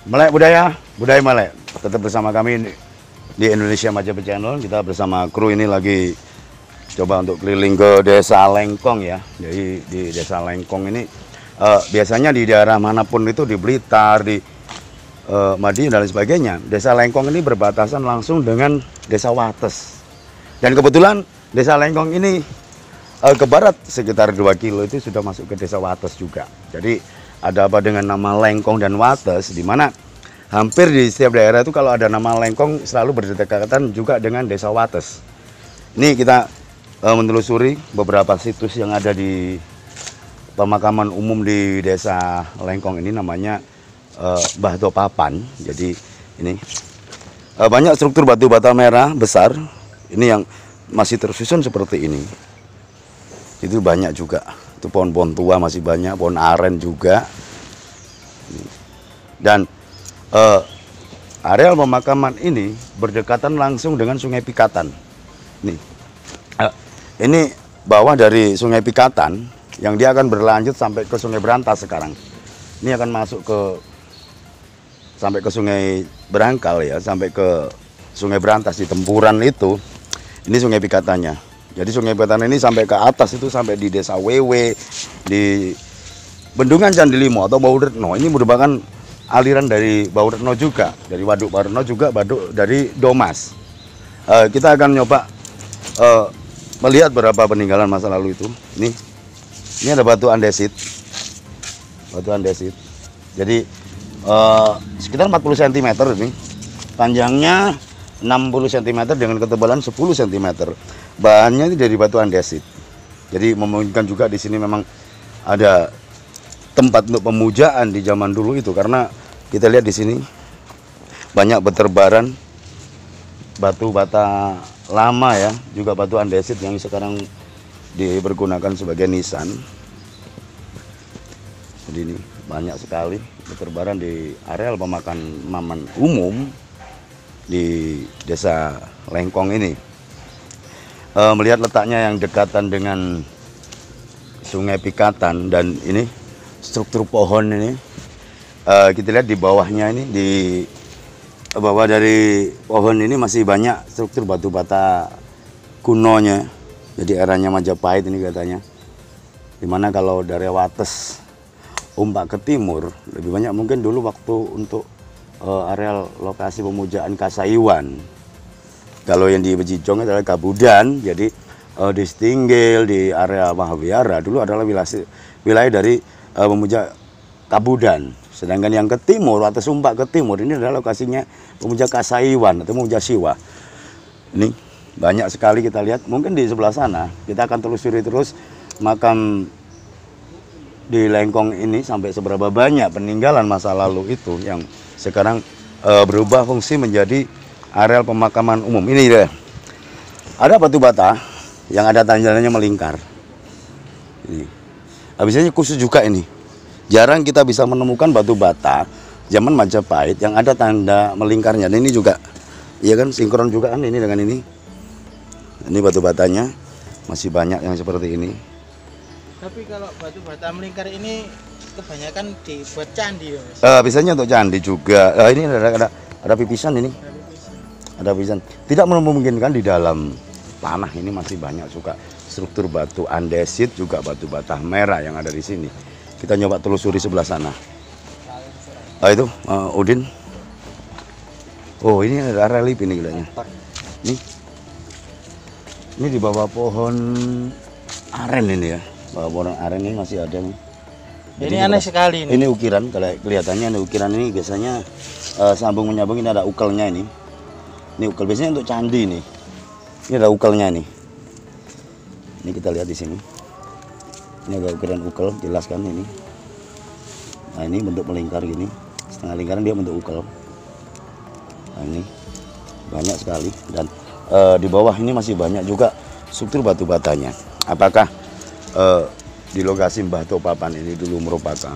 Melek budaya, budaya melek. Tetap bersama kami di Indonesia Majapahit Channel. Kita bersama kru ini lagi coba untuk keliling ke Desa Lengkong ya. Jadi di Desa Lengkong ini biasanya di daerah manapun itu di Blitar, di Madiun dan lain sebagainya. Desa Lengkong ini berbatasan langsung dengan Desa Wates. Dan kebetulan Desa Lengkong ini ke barat sekitar 2 kilo itu sudah masuk ke Desa Wates juga. Jadi ada apa dengan nama Lengkong dan Wates, di mana hampir di setiap daerah itu kalau ada nama Lengkong selalu berdekatan juga dengan Desa Wates. Ini kita menelusuri beberapa situs yang ada di pemakaman umum di Desa Lengkong ini, namanya Batu Papan. Jadi ini banyak struktur batu bata merah besar, ini yang masih tersusun seperti ini. Itu banyak juga. Itu pohon-pohon tua masih banyak, pohon aren juga. Dan areal pemakaman ini berdekatan langsung dengan Sungai Pikatan. Ini bawah dari Sungai Pikatan yang dia akan berlanjut sampai ke Sungai Berantas sekarang. Ini akan masuk sampai ke Sungai Berangkal ya, sampai ke Sungai Berantas di Tempuran itu. Ini Sungai Pikatannya. Jadi Sungai Pikatan ini sampai ke atas itu, sampai di Desa Wewe, di Bendungan Candilimo atau Bauretno. Ini merupakan aliran dari Bauretno juga, dari Waduk Bauretno juga, waduk dari Domas. Kita akan nyoba melihat berapa peninggalan masa lalu itu. Ini ada batu andesit, Jadi sekitar 40 cm ini, panjangnya 60 cm dengan ketebalan 10 cm. Bahannya ini dari batu andesit. Jadi memungkinkan juga di sini memang ada tempat untuk pemujaan di zaman dulu itu, karena kita lihat di sini banyak berterbaran batu bata lama ya, juga batu andesit yang sekarang dipergunakan sebagai nisan. Jadi ini banyak sekali berterbaran di areal pemakaman umum di Desa Lengkong ini. Melihat letaknya yang dekatan dengan Sungai Pikatan dan ini struktur pohon ini, kita lihat di bawahnya ini, di bawah dari pohon ini masih banyak struktur batu bata kunonya. Jadi eranya Majapahit ini katanya. Dimana kalau dari Wates umpak ke timur lebih banyak mungkin dulu waktu untuk areal lokasi pemujaan Kasaiwan. Kalau yang di Bejijong adalah Kabudan, jadi di Stinggil, di area Mahawiara dulu adalah wilayah dari pemuja Kabudan. Sedangkan yang ke timur, atau Sumpak ke timur, ini adalah lokasinya pemuja Kasaiwan atau pemuja Siwa. Ini banyak sekali kita lihat, mungkin di sebelah sana kita akan telusuri terus makam di Lengkong ini sampai seberapa banyak peninggalan masa lalu itu yang sekarang berubah fungsi menjadi areal pemakaman umum. Ini deh, ada batu bata yang ada tanjakannya melingkar. Ini habisnya khusus juga ini. Jarang kita bisa menemukan batu bata zaman Majapahit yang ada tanda melingkarnya. Dan ini juga, iya kan, sinkron juga kan ini dengan ini. Ini batu batanya masih banyak yang seperti ini. Tapi kalau batu bata melingkar ini kebanyakan dibuat candi ya, Mas? Biasanya untuk candi juga. Ini ada pipisan ini. Ada pipisan. Tidak memungkinkan di dalam tanah ini masih banyak juga struktur batu andesit, juga batu bata merah yang ada di sini. Kita nyoba telusuri sebelah sana. Itu Udin. Oh, ini ada relief ini kayaknya. Ini di bawah pohon aren ini ya. Bawah pohon aren ini masih ada nih. Jadi ini aneh sekali ini. Ini ukiran, kalau kelihatannya ini ukiran ini biasanya sambung menyambung, ini ada ukelnya ini. Ini ukel biasanya untuk candi nih. Ini ada ukelnya nih. Ini kita lihat di sini. Ini ada ukiran ukel, jelas kan ini. Nah, ini bentuk melingkar gini. Setengah lingkaran dia bentuk ukel. Nah, ini banyak sekali, dan di bawah ini masih banyak juga struktur batu batanya. Apakah di lokasi Batu Papan ini dulu merupakan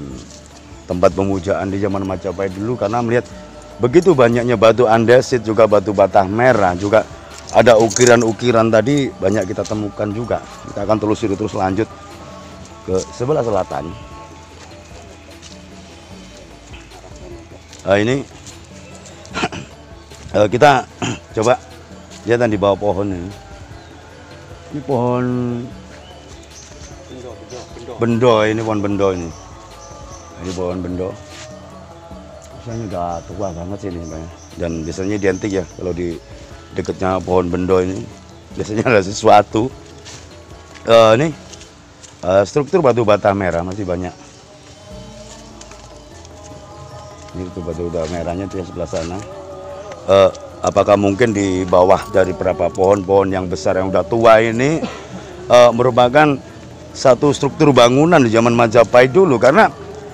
tempat pemujaan di zaman Majapahit dulu, karena melihat begitu banyaknya batu andesit, juga batu bata merah, juga ada ukiran-ukiran tadi banyak kita temukan juga. Kita akan telusuri terus lanjut ke sebelah selatan. Ini kita coba lihat di bawah pohon ini. Ini pohon bendo, ini pohon bendo ini. Ini pohon bendo. Biasanya udah tua banget sih ini, Pak. Dan biasanya identik ya kalau di dekatnya pohon bendo ini. Biasanya ada sesuatu. Ini struktur batu bata merah masih banyak. Ini itu batu bata merahnya itu yang sebelah sana. Apakah mungkin di bawah dari beberapa pohon-pohon yang besar yang udah tua ini merupakan satu struktur bangunan di zaman Majapahit dulu? Karena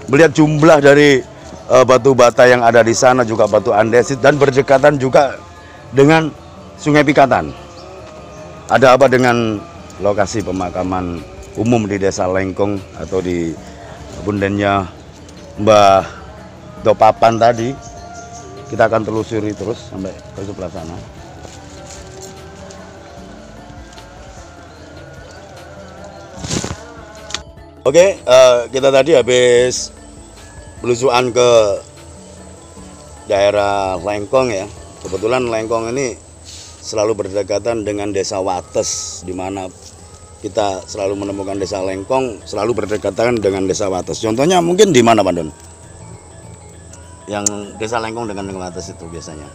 melihat jumlah dari batu bata yang ada di sana, juga batu andesit, dan berdekatan juga dengan Sungai Pikatan. Ada apa dengan lokasi pemakaman umum di Desa Lengkong atau di bundennya Mbah Dopapan tadi? Kita akan telusuri terus sampai ke sebelah sana. Oke, kita tadi habis belusuan ke daerah Lengkong ya. Kebetulan Lengkong ini selalu berdekatan dengan Desa Wates, di mana kita selalu menemukan Desa Lengkong selalu berdekatan dengan Desa Wates. Contohnya mungkin di mana, Pak Don? Yang Desa Lengkong dengan Wates itu biasanya?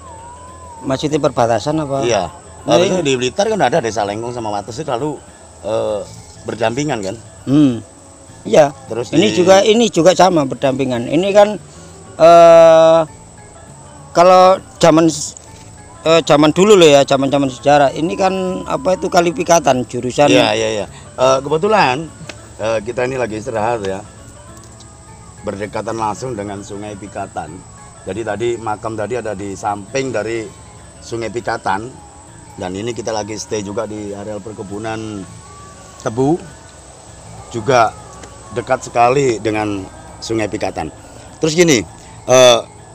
Masih di perbatasan apa? Iya. Harusnya di Blitar kan ada Desa Lengkong sama Wates itu selalu berdampingan kan? Iya. Terus ini juga sama berdampingan. Ini kan kalau zaman dulu loh ya, zaman sejarah. Ini kan apa itu Kali Pikatan jurusan. Iya. Kebetulan kita ini lagi istirahat ya. Berdekatan langsung dengan Sungai Pikatan. Jadi tadi makam tadi ada di samping dari Sungai Pikatan, dan ini kita lagi stay juga di areal perkebunan tebu, juga dekat sekali dengan Sungai Pikatan. Terus gini,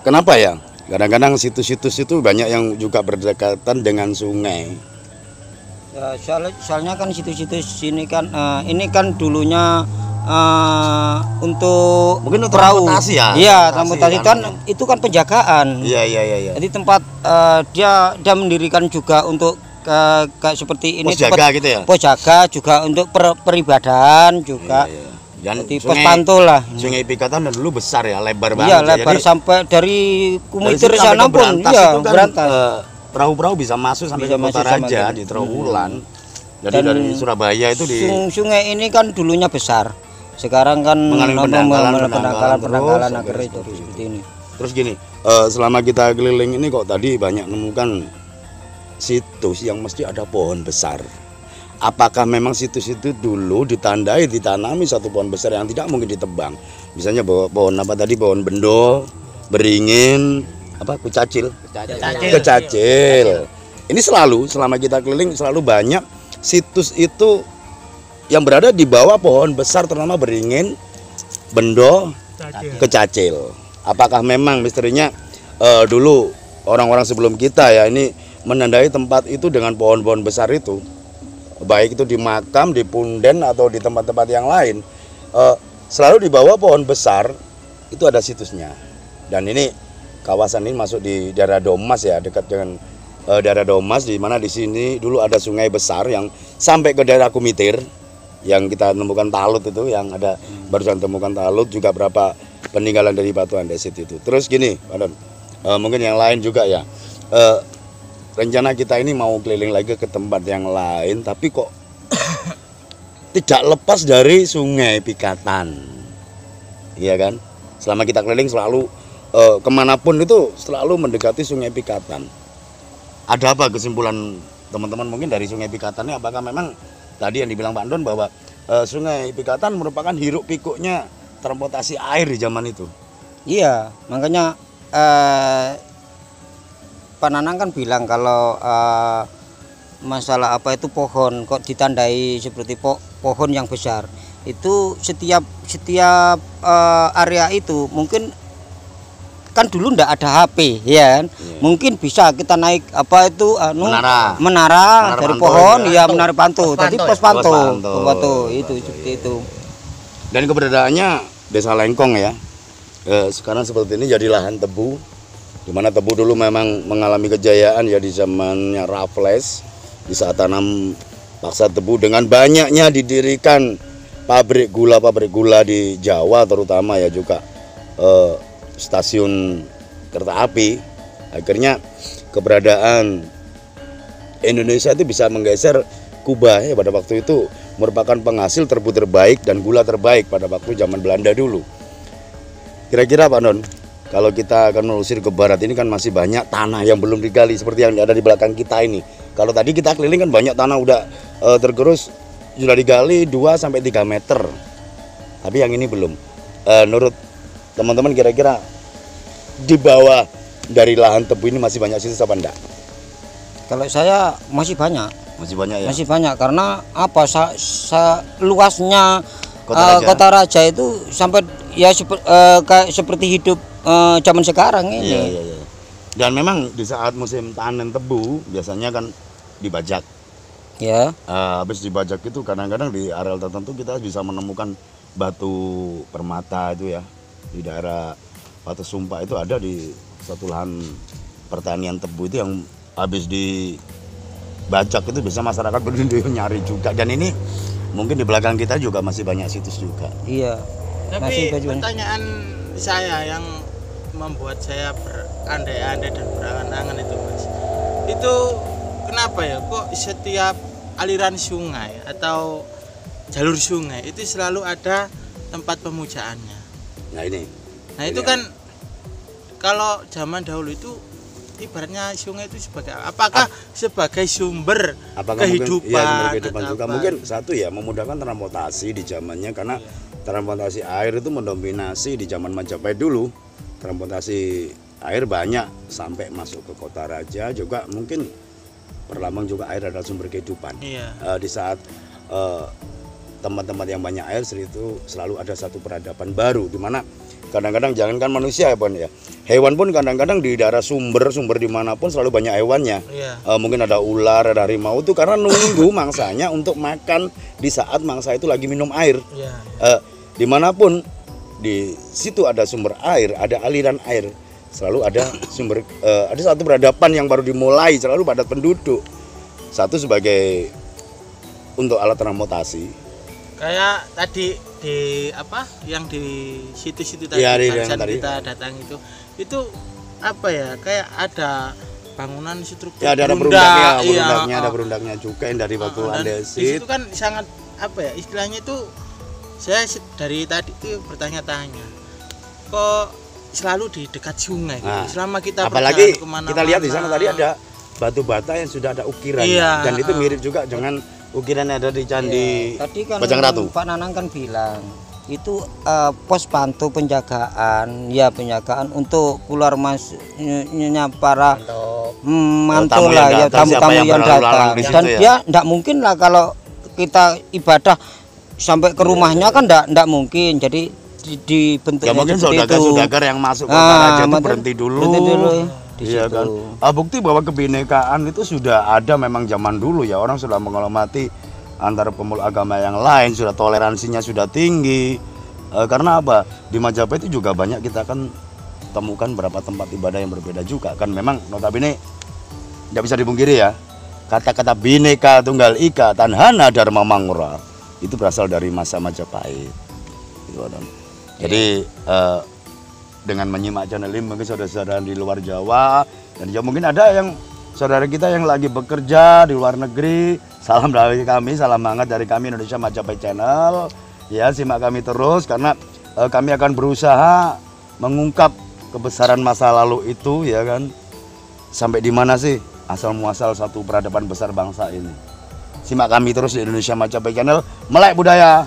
kenapa ya? Kadang-kadang situs-situs itu banyak yang juga berdekatan dengan sungai. Ya, soalnya kan situs-situs ini kan dulunya untuk mungkin untuk perahu. transportasi ya. Iya, transportasi kan itu kan penjagaan. Iya. Jadi tempat dia mendirikan juga untuk kayak seperti ini, pos jaga gitu ya. Pos jaga juga untuk peribadahan juga. Iya. Dan jadi pos pantau lah. Sungai Pikatan dulu besar ya, lebar banget. Iya, lebar. Jadi, sampai dari Kumitir sana pun iya, itu kan, Berantas. Perahu-perahu bisa masuk sampai ke Kota Raja di Trawulan. Jadi dan dari Surabaya itu di sungai ini kan dulunya besar. Sekarang kan mengalami pendangkalan akhirnya itu seperti ini. Terus gini, selama kita keliling ini kok tadi banyak menemukan situs yang mesti ada pohon besar. Apakah memang situs itu dulu ditanami satu pohon besar yang tidak mungkin ditebang? Misalnya pohon apa tadi, pohon bendo, beringin, apa kucacil. Ini selalu selama kita keliling selalu banyak situs itu yang berada di bawah pohon besar, terutama beringin, bendo, kecacil. Apakah memang misterinya dulu orang-orang sebelum kita ya ini menandai tempat itu dengan pohon-pohon besar itu, baik itu di makam, di punden atau di tempat-tempat yang lain, selalu di bawah pohon besar itu ada situsnya. Dan ini kawasan ini masuk di daerah Domas ya, dekat dengan daerah Domas, di mana di sini dulu ada sungai besar yang sampai ke daerah Kumitir, yang kita temukan talut itu, yang ada barusan temukan talut, juga berapa peninggalan dari batu andesit itu. Terus gini, Pak Don, mungkin yang lain juga ya. Rencana kita ini mau keliling lagi ke tempat yang lain, tapi kok tidak lepas dari Sungai Pikatan, iya kan? Selama kita keliling selalu kemanapun itu selalu mendekati Sungai Pikatan. Ada apa kesimpulan teman-teman mungkin dari Sungai Pikatan ini? Apakah memang tadi yang dibilang Pak Don bahwa Sungai Pikatan merupakan hiruk pikuknya transportasi air di zaman itu? Iya, makanya Pak Nanang kan bilang kalau masalah apa itu pohon kok ditandai seperti pohon yang besar. Itu setiap area itu mungkin kan dulu ndak ada HP ya kan. Yeah. Mungkin bisa kita naik apa itu menara dari pohon ya, menara pantau. Tadi pos pantau itu seperti itu. Dan keberadaannya Desa Lengkong ya. Sekarang seperti ini jadi lahan tebu, di mana tebu dulu memang mengalami kejayaan ya di zamannya Raffles, di saat tanam paksa tebu dengan banyaknya didirikan pabrik gula di Jawa terutama ya juga stasiun kereta api. Akhirnya keberadaan Indonesia itu bisa menggeser Kuba ya pada waktu itu merupakan penghasil tebu terbaik dan gula terbaik pada waktu zaman Belanda dulu. Kira-kira Pak Non, kalau kita akan menelusuri ke barat ini kan masih banyak tanah yang belum digali seperti yang ada di belakang kita ini. Kalau tadi kita keliling kan banyak tanah udah tergerus, sudah digali 2-3 meter. Tapi yang ini belum. Menurut teman-teman kira-kira di bawah dari lahan tebu ini masih banyak situs apa enggak? Kalau saya masih banyak. Masih banyak ya? Masih banyak karena apa? Luasnya Kota Raja itu sampai ya kayak seperti hidup zaman sekarang ini. Iya. Dan memang di saat musim panen tebu biasanya kan dibajak. Ya. Habis dibajak itu kadang-kadang di areal tertentu kita bisa menemukan batu permata itu ya. Di daerah Batu Sumpah itu ada di satu lahan pertanian tebu itu yang habis dibajak itu bisa masyarakat berdiri nyari juga. Dan ini mungkin di belakang kita juga masih banyak situs juga. Iya. Tapi pertanyaan saya yang membuat saya berandai-andai dan berangan-angan itu Mas, itu kenapa ya kok setiap aliran sungai atau jalur sungai itu selalu ada tempat pemujaannya? Nah ini. Nah itu kan kalau zaman dahulu itu ibaratnya sungai itu sebagai apakah sebagai sumber kehidupan? Juga mungkin satu ya memudahkan transportasi di zamannya karena transportasi air itu mendominasi di zaman Majapahit dulu. Transportasi air banyak sampai masuk ke Kota Raja juga mungkin Perlambang juga air adalah sumber kehidupan. Di saat tempat-tempat yang banyak air itu selalu ada satu peradaban baru di mana kadang-kadang jangankan manusia ya Bon ya, hewan pun kadang-kadang di daerah sumber dimanapun selalu banyak hewannya. Mungkin ada ular, ada harimau itu karena nunggu mangsanya untuk makan di saat mangsa itu lagi minum air. Dimanapun di situ ada sumber air, ada aliran air, selalu ada sumber ada satu peradaban yang baru dimulai, selalu padat penduduk. Satu sebagai untuk alat transportasi. Kayak tadi di apa yang di situ-situ tadi kita datang itu apa ya, kayak ada bangunan struktur ya, ada berundaknya, ada berundaknya juga yang dari batu andesit. Di situ kan sangat apa ya istilahnya itu, saya dari tadi itu bertanya-tanya kok selalu di dekat sungai gitu. Selama kita apalagi kemana-mana, kita lihat di sana tadi ada batu bata yang sudah ada ukiran dan itu mirip juga dengan ukiran yang ada di Candi Bajang Ratu. Pak Nanang kan bilang itu pos pantau penjagaan untuk keluar masuknya para mantul lah ya, tamu-tamu yang datang. Dan dia tidak mungkin lah kalau kita ibadah sampai ke rumahnya kan tidak mungkin. Jadi dibentuk ya mungkin saudagar yang masuk Kota Raja itu berhenti dulu iya kan. Bukti bahwa kebinekaan itu sudah ada memang zaman dulu ya, orang sudah menghormati antara pemeluk agama yang lain, sudah toleransinya sudah tinggi. Karena apa, di Majapahit itu juga banyak kita kan temukan beberapa tempat ibadah yang berbeda juga kan. Memang notabene tidak bisa dipungkiri ya, kata-kata Bhinneka Tunggal Ika Tanhana Dharma Mangura itu berasal dari masa Majapahit gitu, jadi dengan menyimak channel ini mungkin saudara-saudara di luar Jawa dan juga mungkin ada yang saudara kita yang lagi bekerja di luar negeri, salam dari kami, salam hangat dari kami Indonesia Majapahit Channel ya. Simak kami terus karena kami akan berusaha mengungkap kebesaran masa lalu itu ya kan, sampai di mana sih asal muasal satu peradaban besar bangsa ini. Simak kami terus di Indonesia Majapahit Channel, melek budaya.